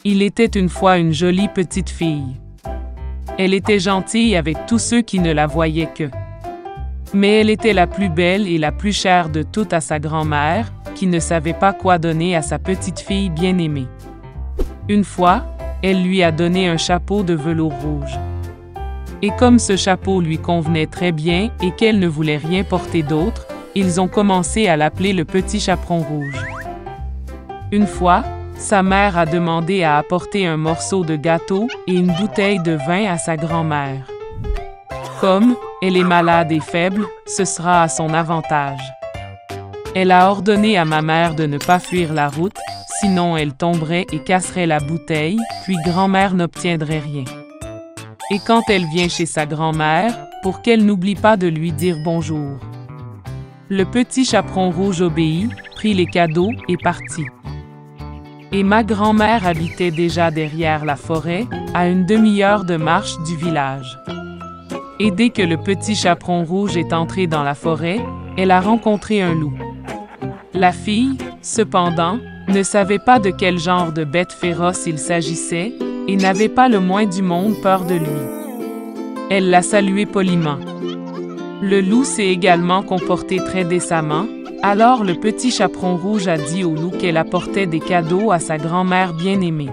Il était une fois une jolie petite fille. Elle était gentille avec tous ceux qui ne la voyaient que. Mais elle était la plus belle et la plus chère de toutes à sa grand-mère, qui ne savait pas quoi donner à sa petite fille bien-aimée. Une fois, elle lui a donné un chapeau de velours rouge. Et comme ce chapeau lui convenait très bien et qu'elle ne voulait rien porter d'autre, ils ont commencé à l'appeler le petit chaperon rouge. Une fois, sa mère a demandé à apporter un morceau de gâteau et une bouteille de vin à sa grand-mère. Comme elle est malade et faible, ce sera à son avantage. Elle a ordonné à ma mère de ne pas fuir la route, sinon elle tomberait et casserait la bouteille, puis grand-mère n'obtiendrait rien. Et quand elle vient chez sa grand-mère, pour qu'elle n'oublie pas de lui dire bonjour. Le petit chaperon rouge obéit, prit les cadeaux et partit. Et ma grand-mère habitait déjà derrière la forêt, à une demi-heure de marche du village. Et dès que le petit chaperon rouge est entré dans la forêt, elle a rencontré un loup. La fille, cependant, ne savait pas de quel genre de bête féroce il s'agissait et n'avait pas le moins du monde peur de lui. Elle l'a salué poliment. Le loup s'est également comporté très décemment. Alors le petit chaperon rouge a dit au loup qu'elle apportait des cadeaux à sa grand-mère bien-aimée.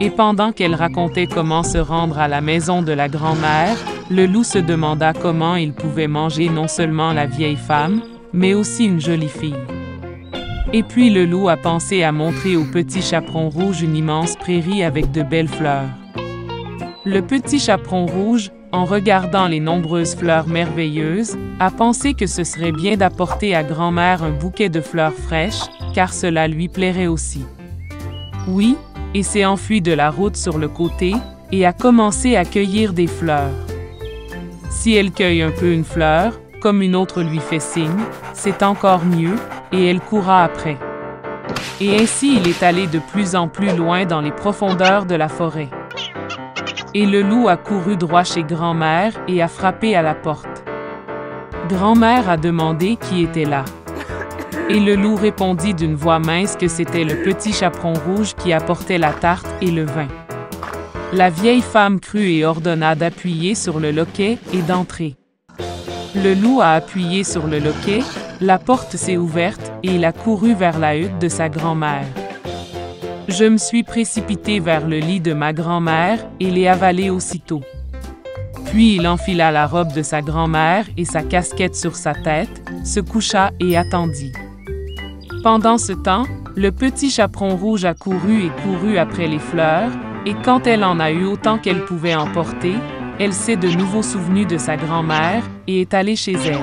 Et pendant qu'elle racontait comment se rendre à la maison de la grand-mère, le loup se demanda comment il pouvait manger non seulement la vieille femme, mais aussi une jolie fille. Et puis le loup a pensé à montrer au petit chaperon rouge une immense prairie avec de belles fleurs. Le petit chaperon rouge, en regardant les nombreuses fleurs merveilleuses, a pensé que ce serait bien d'apporter à grand-mère un bouquet de fleurs fraîches, car cela lui plairait aussi. Oui, et s'est enfui de la route sur le côté, et a commencé à cueillir des fleurs. Si elle cueille un peu une fleur, comme une autre lui fait signe, c'est encore mieux, et elle courra après. Et ainsi il est allé de plus en plus loin dans les profondeurs de la forêt. Et le loup a couru droit chez grand-mère et a frappé à la porte. Grand-mère a demandé qui était là. Et le loup répondit d'une voix mince que c'était le petit chaperon rouge qui apportait la tarte et le vin. La vieille femme crut et ordonna d'appuyer sur le loquet et d'entrer. Le loup a appuyé sur le loquet, la porte s'est ouverte et il a couru vers la hutte de sa grand-mère. Je me suis précipité vers le lit de ma grand-mère et l'ai avalé aussitôt. Puis il enfila la robe de sa grand-mère et sa casquette sur sa tête, se coucha et attendit. Pendant ce temps, le petit chaperon rouge a couru et couru après les fleurs, et quand elle en a eu autant qu'elle pouvait en porter, elle s'est de nouveau souvenue de sa grand-mère et est allée chez elle.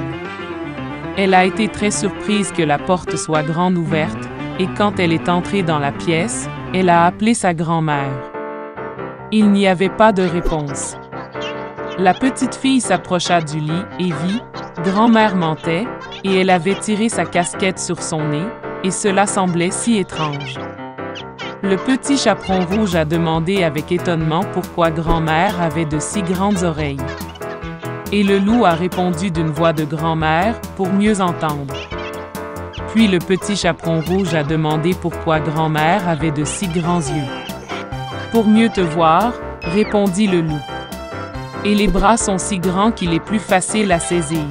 Elle a été très surprise que la porte soit grande ouverte, et quand elle est entrée dans la pièce, elle a appelé sa grand-mère. Il n'y avait pas de réponse. La petite fille s'approcha du lit et vit, grand-mère mentait, et elle avait tiré sa casquette sur son nez, et cela semblait si étrange. Le petit chaperon rouge a demandé avec étonnement pourquoi grand-mère avait de si grandes oreilles. Et le loup a répondu d'une voix de grand-mère pour mieux entendre. Puis le petit chaperon rouge a demandé pourquoi grand-mère avait de si grands yeux. Pour mieux te voir, répondit le loup. Et les bras sont si grands qu'il est plus facile à saisir.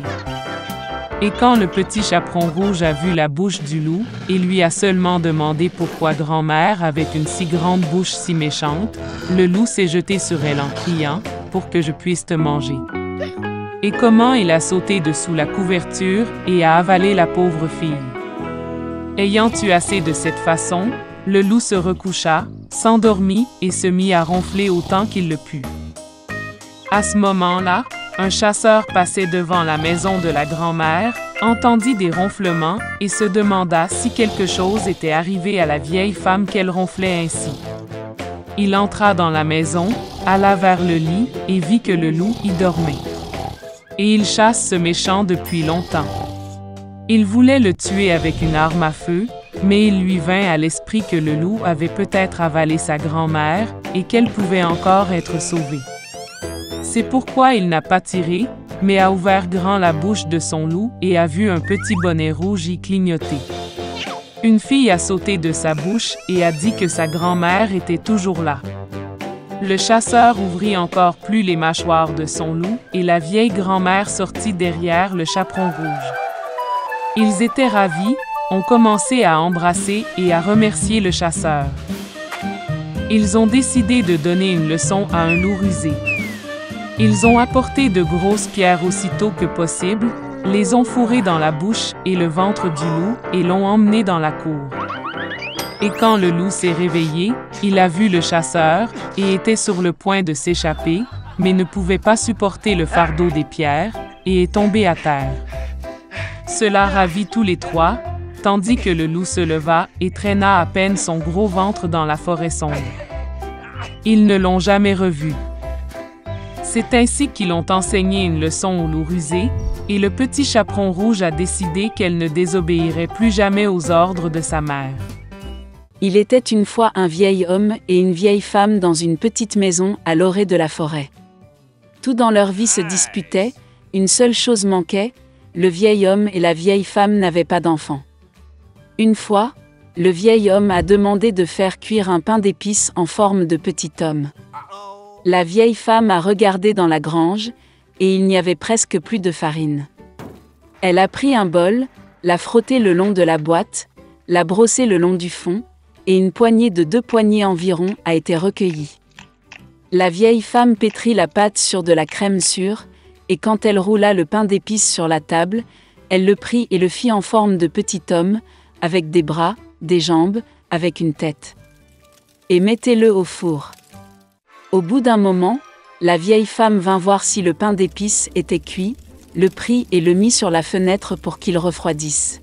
Et quand le petit chaperon rouge a vu la bouche du loup, et lui a seulement demandé pourquoi grand-mère avait une si grande bouche si méchante, le loup s'est jeté sur elle en criant « Pour que je puisse te manger ». Et comment il a sauté dessous la couverture et a avalé la pauvre fille. Ayant eu assez de cette façon, le loup se recoucha, s'endormit et se mit à ronfler autant qu'il le put. À ce moment-là, un chasseur passait devant la maison de la grand-mère, entendit des ronflements et se demanda si quelque chose était arrivé à la vieille femme qu'elle ronflait ainsi. Il entra dans la maison, alla vers le lit et vit que le loup y dormait. Et il chasse ce méchant depuis longtemps. Il voulait le tuer avec une arme à feu, mais il lui vint à l'esprit que le loup avait peut-être avalé sa grand-mère et qu'elle pouvait encore être sauvée. C'est pourquoi il n'a pas tiré, mais a ouvert grand la bouche de son loup et a vu un petit bonnet rouge y clignoter. Une fille a sauté de sa bouche et a dit que sa grand-mère était toujours là. Le chasseur ouvrit encore plus les mâchoires de son loup et la vieille grand-mère sortit derrière le chaperon rouge. Ils étaient ravis, ont commencé à embrasser et à remercier le chasseur. Ils ont décidé de donner une leçon à un loup rusé. Ils ont apporté de grosses pierres aussitôt que possible, les ont fourrées dans la bouche et le ventre du loup et l'ont emmené dans la cour. Et quand le loup s'est réveillé, il a vu le chasseur et était sur le point de s'échapper, mais ne pouvait pas supporter le fardeau des pierres et est tombé à terre. Cela ravit tous les trois, tandis que le loup se leva et traîna à peine son gros ventre dans la forêt sombre. Ils ne l'ont jamais revu. C'est ainsi qu'ils ont enseigné une leçon au loup rusé, et le petit chaperon rouge a décidé qu'elle ne désobéirait plus jamais aux ordres de sa mère. Il était une fois un vieil homme et une vieille femme dans une petite maison à l'orée de la forêt. Tout dans leur vie se disputait, une seule chose manquait, le vieil homme et la vieille femme n'avaient pas d'enfants. Une fois, le vieil homme a demandé de faire cuire un pain d'épices en forme de petit homme. La vieille femme a regardé dans la grange, et il n'y avait presque plus de farine. Elle a pris un bol, l'a frotté le long de la boîte, l'a brossé le long du fond, et une poignée de 2 poignées environ a été recueillie. La vieille femme pétrit la pâte sur de la crème sûre, et quand elle roula le pain d'épices sur la table, elle le prit et le fit en forme de petit homme, avec des bras, des jambes, avec une tête. Et mettez-le au four. Au bout d'un moment, la vieille femme vint voir si le pain d'épices était cuit, le prit et le mit sur la fenêtre pour qu'il refroidisse.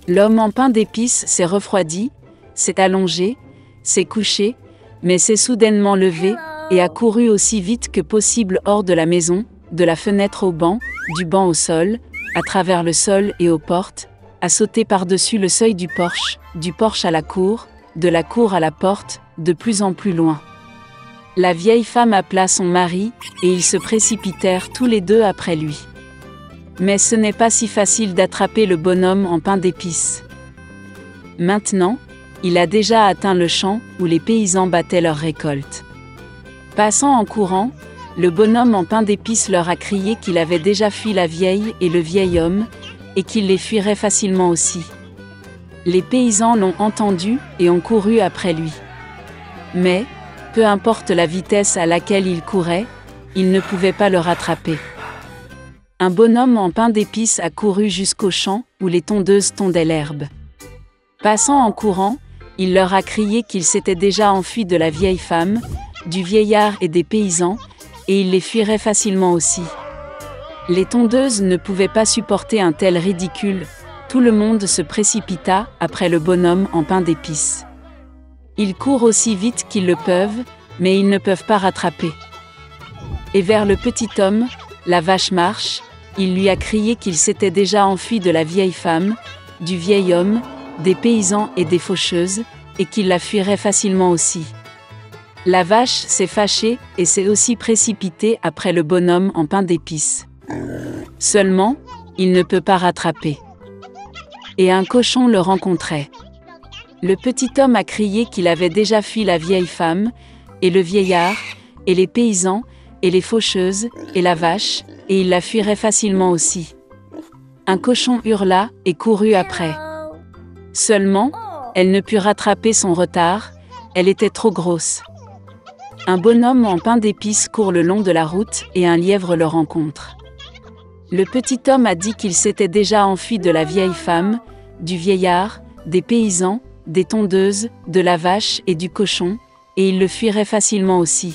L'homme en pain d'épices s'est refroidi, s'est allongé, s'est couché, mais s'est soudainement levé et a couru aussi vite que possible hors de la maison, de la fenêtre au banc, du banc au sol, à travers le sol et aux portes, a sauté par-dessus le seuil du porche à la cour, de la cour à la porte, de plus en plus loin. La vieille femme appela son mari, et ils se précipitèrent tous les deux après lui. Mais ce n'est pas si facile d'attraper le bonhomme en pain d'épices. Maintenant, il a déjà atteint le champ où les paysans battaient leur récolte. Passant en courant, le bonhomme en pain d'épices leur a crié qu'il avait déjà fui la vieille et le vieil homme, et qu'il les fuirait facilement aussi. Les paysans l'ont entendu et ont couru après lui. Mais, peu importe la vitesse à laquelle il courait, il ne pouvait pas le rattraper. Un bonhomme en pain d'épices a couru jusqu'au champ où les tondeuses tondaient l'herbe. Passant en courant, il leur a crié qu'il s'était déjà enfui de la vieille femme, du vieillard et des paysans, et il les fuirait facilement aussi. Les tondeuses ne pouvaient pas supporter un tel ridicule, tout le monde se précipita après le bonhomme en pain d'épices. Ils courent aussi vite qu'ils le peuvent, mais ils ne peuvent pas rattraper. Et vers le petit homme, la vache marche, il lui a crié qu'il s'était déjà enfui de la vieille femme, du vieil homme, des paysans et des faucheuses, et qu'il la fuirait facilement aussi. La vache s'est fâchée et s'est aussi précipitée après le bonhomme en pain d'épices. Seulement, il ne peut pas rattraper. Et un cochon le rencontrait. Le petit homme a crié qu'il avait déjà fui la vieille femme, et le vieillard, et les paysans, et les faucheuses, et la vache, et il la fuirait facilement aussi. Un cochon hurla et courut après. Seulement, elle ne put rattraper son retard, elle était trop grosse. Un bonhomme en pain d'épices court le long de la route et un lièvre le rencontre. Le petit homme a dit qu'il s'était déjà enfui de la vieille femme, du vieillard, des paysans, des tondeuses, de la vache et du cochon, et il le fuirait facilement aussi.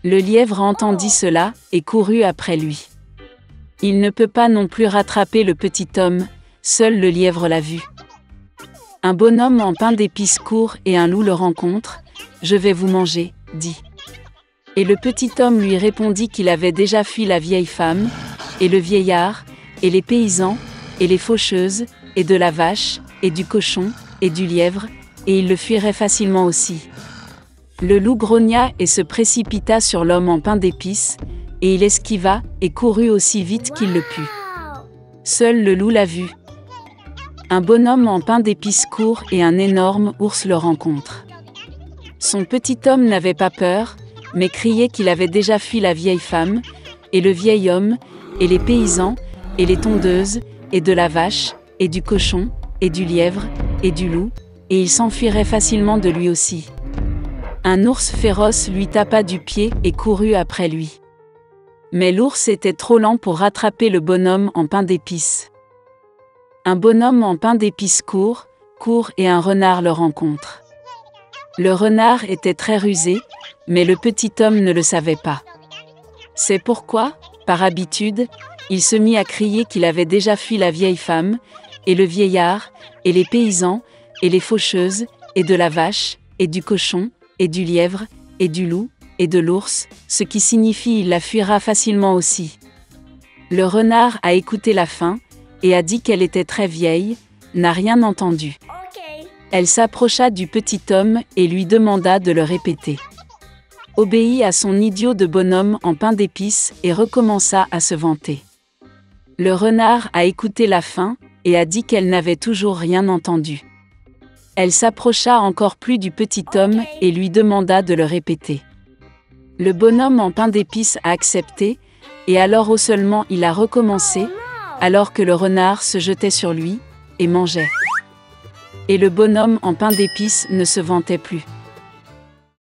Le lièvre entendit cela et courut après lui. Il ne peut pas non plus rattraper le petit homme, seul le lièvre l'a vu. Un bonhomme en pain d'épices court et un loup le rencontre. « Je vais vous manger », dit. Et le petit homme lui répondit qu'il avait déjà fui la vieille femme, et le vieillard, et les paysans, et les faucheuses, et de la vache, et du cochon, et du lièvre, et il le fuirait facilement aussi. Le loup grogna et se précipita sur l'homme en pain d'épices, et il esquiva et courut aussi vite qu'il le put. Seul le loup l'a vu. Un bonhomme en pain d'épices court et un énorme ours le rencontrent. Son petit homme n'avait pas peur, mais criait qu'il avait déjà fui la vieille femme, et le vieil homme, et les paysans, et les tondeuses, et de la vache, et du cochon, et du lièvre, et du loup, et il s'enfuirait facilement de lui aussi. Un ours féroce lui tapa du pied et courut après lui. Mais l'ours était trop lent pour rattraper le bonhomme en pain d'épices. Un bonhomme en pain d'épices court et un renard le rencontre. Le renard était très rusé, mais le petit homme ne le savait pas. C'est pourquoi, par habitude, il se mit à crier qu'il avait déjà fui la vieille femme, et le vieillard, et les paysans, et les faucheuses, et de la vache, et du cochon, et du lièvre, et du loup, et de l'ours, ce qui signifie il la fuira facilement aussi. Le renard a écouté la fin, et a dit qu'elle était très vieille, n'a rien entendu. Elle s'approcha du petit homme et lui demanda de le répéter. Obéit à son idiot de bonhomme en pain d'épices et recommença à se vanter. Le renard a écouté la fin et a dit qu'elle n'avait toujours rien entendu. Elle s'approcha encore plus du petit homme et lui demanda de le répéter. Le bonhomme en pain d'épices a accepté, et alors seulement il a recommencé, alors que le renard se jetait sur lui et mangeait. Et le bonhomme en pain d'épices ne se vantait plus.